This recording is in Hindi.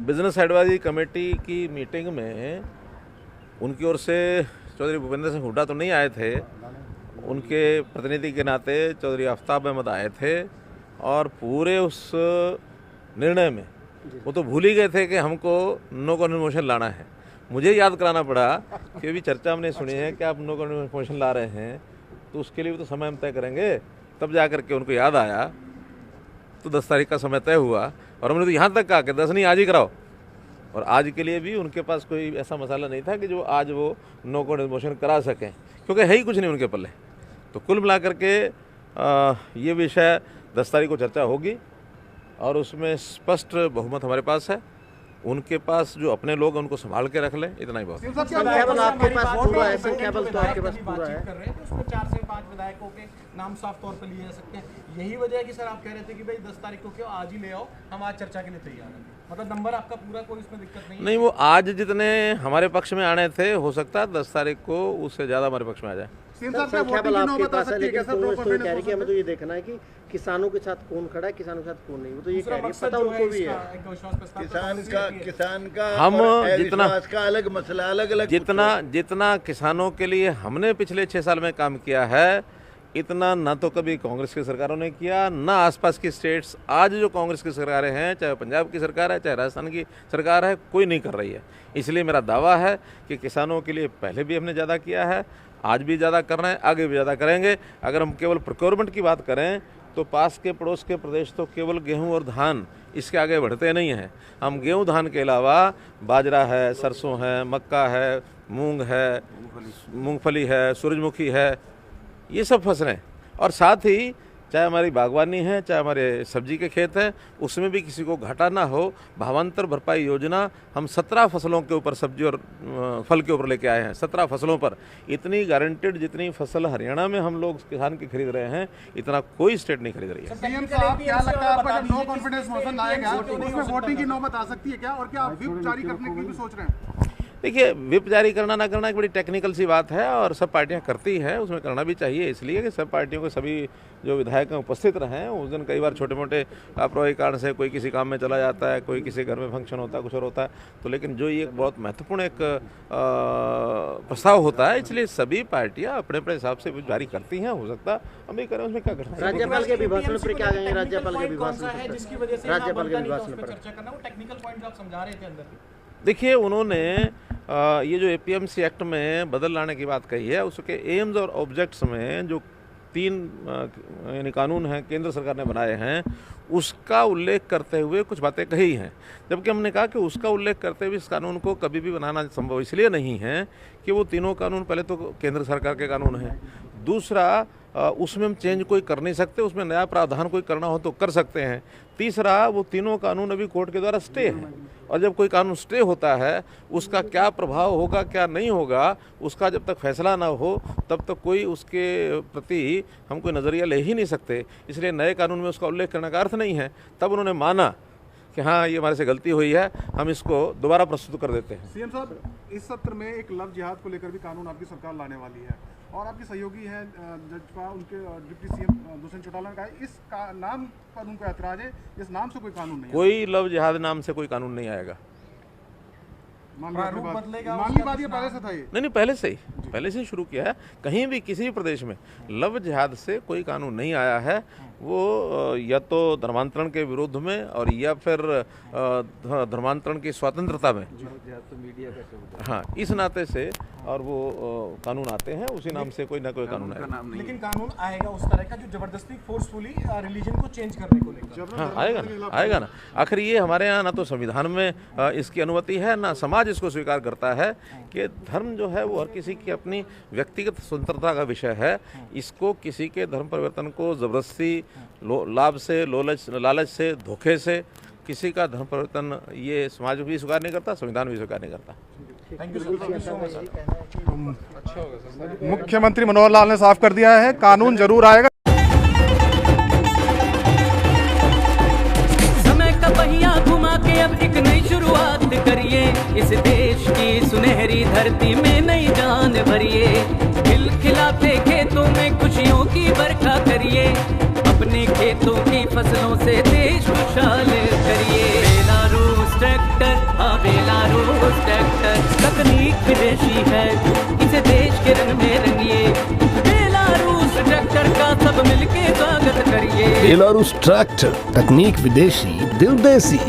बिजनेस एडवाइजरी कमेटी की मीटिंग में उनकी ओर से चौधरी भूपेंद्र सिंह हुड्डा तो नहीं आए थे, उनके प्रतिनिधि के नाते चौधरी आफ्ताब अहमद आए थे और पूरे उस निर्णय में वो तो भूल ही गए थे कि हमको नो कॉन्फिडेंस मोशन लाना है। मुझे याद कराना पड़ा कि अभी चर्चा हमने सुनी है कि आप नो कॉन्फिडेंस मोशन ला रहे हैं, तो उसके लिए भी तो समय हम तय करेंगे। तब जा करके उनको याद आया, तो 10 तारीख का समय तय हुआ और हमने तो यहाँ तक कहा कि 10 नहीं, आज ही कराओ। और आज के लिए भी उनके पास कोई ऐसा मसाला नहीं था कि जो आज वो नो कॉन्फिडेंस मोशन करा सकें, क्योंकि है ही कुछ नहीं उनके पल्ले। तो कुल मिला करके ये विषय 10 तारीख को चर्चा होगी और उसमें स्पष्ट बहुमत हमारे पास है। उनके पास जो अपने लोग हैं उनको संभाल के रख लें, इतना ही बहुत है। संख्याबल आपके पास पूरा है, संख्याबल तो आपके पास पूरा है। कर रहे हैं तो उसमें 4 से 5 विधायकों के नाम साफ तौर पर लिए जा सकते हैं। यही वजह है कि सर आप कह रहे थे कि भाई 10 तारीख को क्यों आज ही ले आओ, हम आज चर्चा के लिए तैयार हैं। मतलब नंबर आपका पूरा, कोई इसमें दिक्कत नहीं है? नहीं, वो आज जितने हमारे पक्ष में आने थे, हो सकता है 10 तारीख को उससे ज़्यादा हमारे पक्ष में आ जाए। संख्याबल आपके पास है, लेकिन कांग्रेस तो ये कह रही है कि हमें तो ये देखना है कि किसानों के साथ कौन खड़ा है, किसानों के साथ कौन नहीं। वो तो ये कह रही है, पता उनको भी है। किसान का हम और जितना का अलग मसला, अलग अलग जितना किसानों के लिए हमने पिछले 6 साल में काम किया है, इतना ना तो कभी कांग्रेस की सरकारों ने किया, ना आसपास की स्टेट्स। आज जो कांग्रेस की सरकारें हैं, चाहे पंजाब की सरकार है, चाहे राजस्थान की सरकार है, कोई नहीं कर रही है। इसलिए मेरा दावा है कि किसानों के लिए पहले भी हमने ज़्यादा किया है, आज भी ज़्यादा कर रहे हैं, आगे भी ज़्यादा करेंगे। अगर हम केवल प्रोक्योरमेंट की बात करें तो पास के पड़ोस के प्रदेश तो केवल गेहूं और धान, इसके आगे बढ़ते नहीं हैं। हम गेहूं धान के अलावा बाजरा है, सरसों है, मक्का है, मूंग है, मूंगफली है, सूरजमुखी है, ये सब फसलें। और साथ ही चाहे हमारी बागवानी है, चाहे हमारे सब्जी के खेत हैं, उसमें भी किसी को घाटा ना हो। भावांतर भरपाई योजना हम 17 फसलों के ऊपर, सब्जी और फल के ऊपर लेके आए हैं। 17 फसलों पर इतनी गारंटेड जितनी फसल हरियाणा में हम लोग किसान की खरीद रहे हैं, इतना कोई स्टेट नहीं खरीद रही है। सीएम साहब, क्या लगता है आपको जब नो कॉन्फिडेंस मोशन लाएगा तो उसमें वोटिंग की नौबत आ सकती है क्या, और क्या आप व्हिप जारी करने की भी सोच रहे हैं? देखिए, व्हिप जारी करना ना करना एक बड़ी टेक्निकल सी बात है और सब पार्टियां करती हैं, उसमें करना भी चाहिए। इसलिए कि सब पार्टियों के सभी जो विधायक उपस्थित रहे। उस दिन कई बार छोटे मोटे लापरवाही कारण से कोई किसी काम में चला जाता है, कोई किसी घर में फंक्शन होता है, कुछ और होता है, तो लेकिन जो ये बहुत महत्वपूर्ण एक प्रस्ताव होता है, इसलिए सभी पार्टियां अपने अपने हिसाब से व्हिप जारी करती हैं। हो सकता है हम भी करें, उसमें क्या करना है। राज्यपाल के अभिभाषण पर क्या कहेंगे? राज्यपाल के अभिभाषण पर चर्चा करना, वो टेक्निकल पॉइंट आप समझा रहे थे अंदर। देखिए, उन्होंने ये जो APMC एक्ट में बदल लाने की बात कही है, उसके एम्स और ऑब्जेक्ट्स में जो 3 यानी कानून हैं केंद्र सरकार ने बनाए हैं, उसका उल्लेख करते हुए कुछ बातें कही हैं। जबकि हमने कहा कि उसका उल्लेख करते हुए इस कानून को कभी भी बनाना संभव इसलिए नहीं है कि वो तीनों कानून पहले तो केंद्र सरकार के कानून हैं, दूसरा उसमें हम चेंज कोई कर नहीं सकते, उसमें नया प्रावधान कोई करना हो तो कर सकते हैं, तीसरा वो तीनों कानून अभी कोर्ट के द्वारा स्टे हैं। और जब कोई कानून स्टे होता है, उसका क्या प्रभाव होगा क्या नहीं होगा, उसका जब तक फैसला ना हो तब तक कोई उसके प्रति हम कोई नज़रिया ले ही नहीं सकते। इसलिए नए कानून में उसका उल्लेख करने का अर्थ नहीं है। तब उन्होंने माना कि हाँ, ये हमारे से गलती हुई है, हम इसको दोबारा प्रस्तुत कर देते हैं। सीएम साहब, इस सत्र में एक लव जिहाद को लेकर भी कानून आपकी सरकार लाने वाली है और आपकी सहयोगी है जजपा, उनके डिप्टी सीएम दुष्यंत चौटाला ने कहा इस नाम पर उनको ऐतराज है, इस नाम से कोई कानून नहीं। कोई लव जिहाद नाम से कोई कानून नहीं आएगा। मांगी बात ये पहले से था ये? नहीं, पहले से ही शुरू किया है। कहीं भी किसी भी प्रदेश में लव जिहाद से कोई कानून नहीं आया है। वो या तो धर्मांतरण के विरोध में और या फिर धर्मांतरण की स्वतंत्रता में, हाँ, इस नाते से और वो कानून आते हैं, उसी नाम से कोई ना कोई कानून आएगा। लेकिन कानून आएगा उस तरह का जो जबरदस्ती फोर्सफुली रिलीजन को चेंज करने को लेकर। हाँ, आएगा ना। आखिर ये हमारे यहाँ ना तो संविधान में इसकी अनुमति है, ना समाज इसको स्वीकार करता है कि धर्म जो है वो हर किसी की अपनी व्यक्तिगत स्वतंत्रता का विषय है। इसको किसी के धर्म परिवर्तन को जबरदस्ती, लाभ से, लालच से, धोखे से किसी का धर्म परिवर्तन ये समाज भी स्वीकार नहीं करता, संविधान भी स्वीकार नहीं करता। मुख्यमंत्री मनोहर लाल ने साफ कर दिया है, कानून जरूर आएगा। समय का पहिया घुमा के अब एक नई शुरुआत करिए, इस देश की सुनहरी धरती में नई जान भरिए, खिलखिलाते खेतों में खुशियों की बरखा करिए, अपने खेतों की फसलों से देश खुशहाल करिए। बेलारूस ट्रैक्टर हाँ बेलारूस ट्रैक्टर तकनीक विदेशी है, इसे देश के रंग में रंगिए, बेलारूस ट्रैक्टर का सब मिलके स्वागत करिए। बेलारूस ट्रैक्टर, तकनीक विदेशी, दिल देसी।